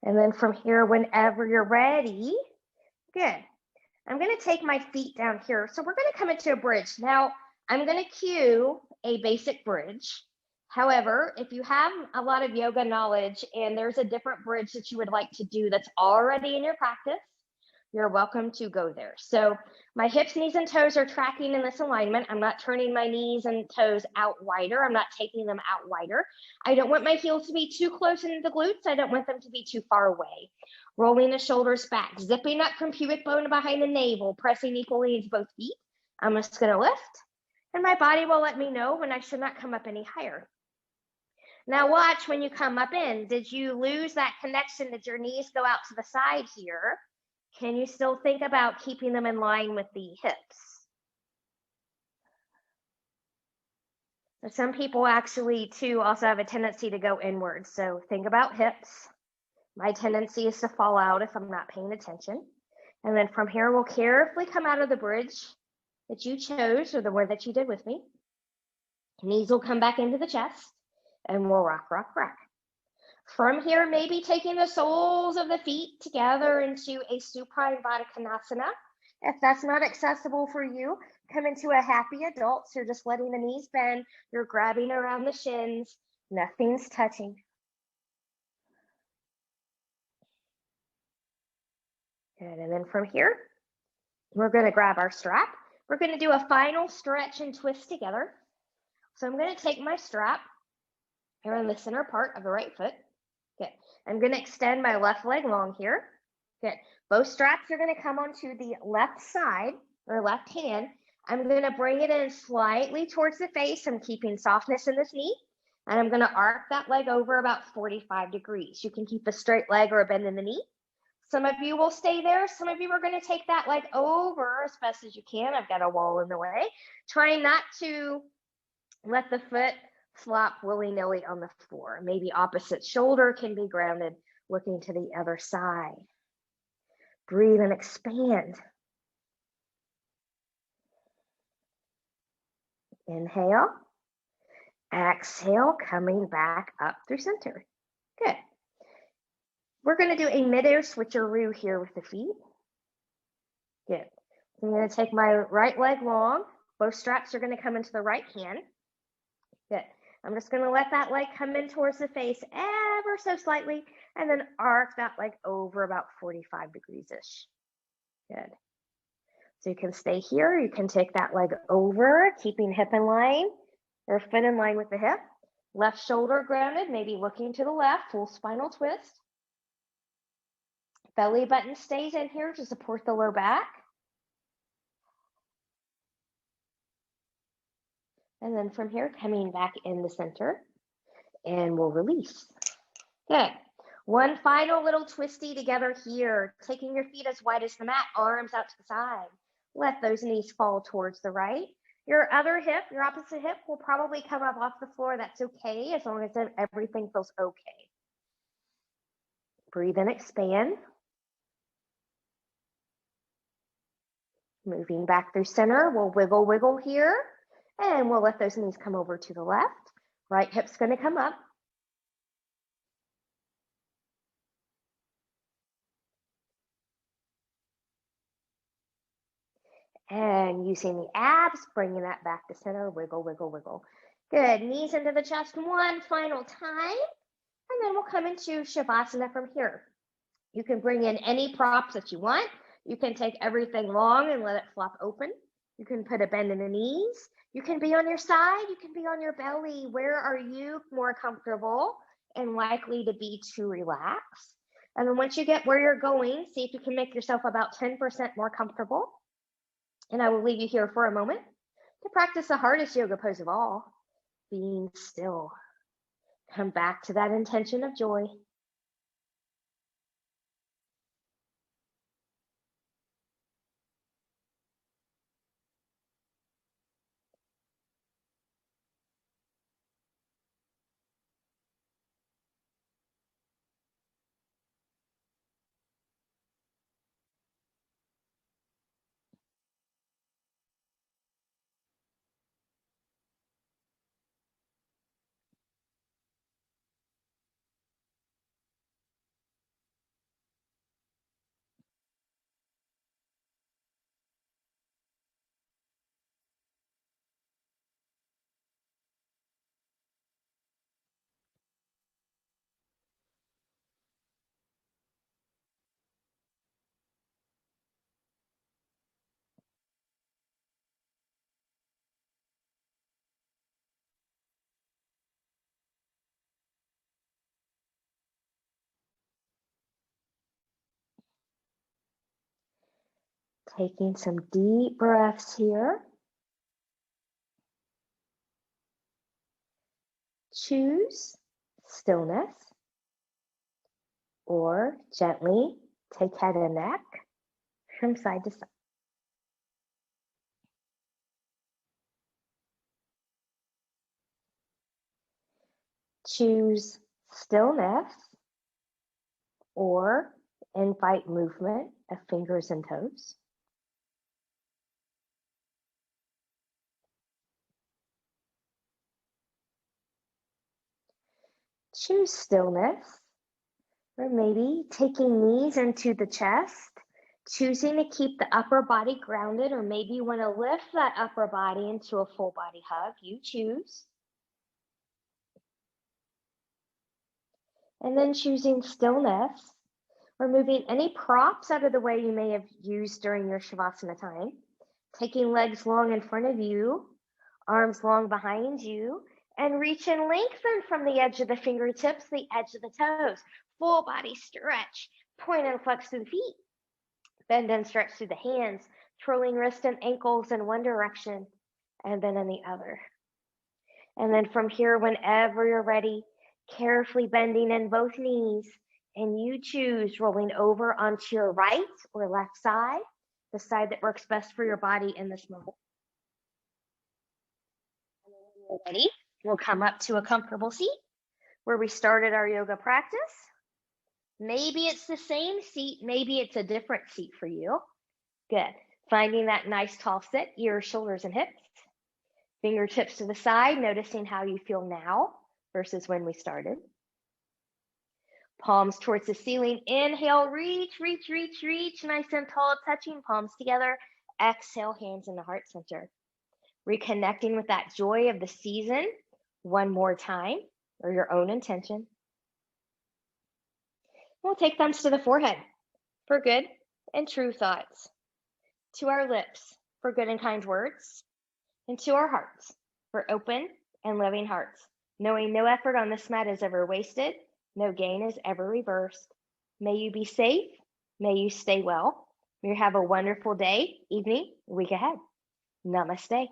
And then from here, whenever you're ready, good. I'm going to take my feet down here. So we're going to come into a bridge. Now, I'm going to cue a basic bridge. However, if you have a lot of yoga knowledge and there's a different bridge that you would like to do that's already in your practice, you're welcome to go there. So my hips, knees, and toes are tracking in this alignment. I'm not turning my knees and toes out wider. I'm not taking them out wider. I don't want my heels to be too close into the glutes. I don't want them to be too far away. Rolling the shoulders back, zipping up from pubic bone behind the navel, pressing equally into both feet. I'm just going to lift, and my body will let me know when I should not come up any higher. Now watch when you come up in. Did you lose that connection? Did your knees go out to the side here? Can you still think about keeping them in line with the hips? Some people actually too also have a tendency to go inwards. So think about hips. My tendency is to fall out if I'm not paying attention. And then from here, we'll carefully come out of the bridge that you chose or the one that you did with me. Knees will come back into the chest. And we'll rock, rock, rock. From here, maybe taking the soles of the feet together into a Supine Vadakanasana. If that's not accessible for you, come into a happy adult. So you're just letting the knees bend. You're grabbing around the shins. Nothing's touching. Good. And then from here, we're going to grab our strap. We're going to do a final stretch and twist together. So I'm going to take my strap here on the center part of the right foot. Good. I'm going to extend my left leg long here. Good. Both straps are going to come onto the left side or left hand. I'm going to bring it in slightly towards the face. I'm keeping softness in this knee. And I'm going to arc that leg over about 45 degrees. You can keep a straight leg or a bend in the knee. Some of you will stay there. Some of you are going to take that leg over as best as you can. I've got a wall in the way. Trying not to let the foot flop willy-nilly on the floor. Maybe opposite shoulder can be grounded, looking to the other side. Breathe and expand. Inhale. Exhale, coming back up through center. Good. We're going to do a midair switcheroo here with the feet. Good. I'm going to take my right leg long. Both straps are going to come into the right hand. Good. I'm just going to let that leg come in towards the face ever so slightly, and then arc that leg over about 45 degrees-ish. Good. So you can stay here. You can take that leg over, keeping hip in line or foot in line with the hip. Left shoulder grounded, maybe looking to the left, full spinal twist. Belly button stays in here to support the low back. And then from here, coming back in the center, and we'll release. Good. One final little twisty together here, taking your feet as wide as the mat, arms out to the side. Let those knees fall towards the right. Your other hip, your opposite hip, will probably come up off the floor. That's okay, as long as everything feels okay. Breathe and expand. Moving back through center, we'll wiggle, wiggle here, and we'll let those knees come over to the left. Right hip's gonna come up. And using the abs, bringing that back to center, wiggle, wiggle, wiggle. Good, knees into the chest one final time, and then we'll come into Shavasana from here. You can bring in any props that you want. You can take everything long and let it flop open. You can put a bend in the knees. You can be on your side. You can be on your belly. Where are you more comfortable and likely to be to relax? And then once you get where you're going, see if you can make yourself about 10% more comfortable. And I will leave you here for a moment to practice the hardest yoga pose of all, being still. Come back to that intention of joy. Taking some deep breaths here. Choose stillness or gently take head and neck from side to side. Choose stillness or invite movement of fingers and toes. Choose stillness, or maybe taking knees into the chest, choosing to keep the upper body grounded, or maybe you want to lift that upper body into a full body hug. You choose. And then choosing stillness, or moving any props out of the way you may have used during your Shavasana time. Taking legs long in front of you, arms long behind you, and reach and lengthen from the edge of the fingertips, the edge of the toes. Full body stretch, point and flex through the feet. Bend and stretch through the hands, twirling wrists and ankles in one direction, and then in the other. And then from here, whenever you're ready, carefully bending in both knees, and you choose rolling over onto your right or left side, the side that works best for your body in this moment. And then when you're ready, we'll come up to a comfortable seat where we started our yoga practice. Maybe it's the same seat, maybe it's a different seat for you. Good. Finding that nice tall sit, ears, shoulders, and hips. Fingertips to the side, noticing how you feel now versus when we started. Palms towards the ceiling. Inhale, reach, reach, reach, reach. Nice and tall, touching palms together. Exhale, hands in the heart center. Reconnecting with that joy of the season one more time, or your own intention. We'll take thumbs to the forehead for good and true thoughts. To our lips for good and kind words. And to our hearts for open and loving hearts. Knowing no effort on this mat is ever wasted. No gain is ever reversed. May you be safe. May you stay well. May you have a wonderful day, evening, week ahead. Namaste.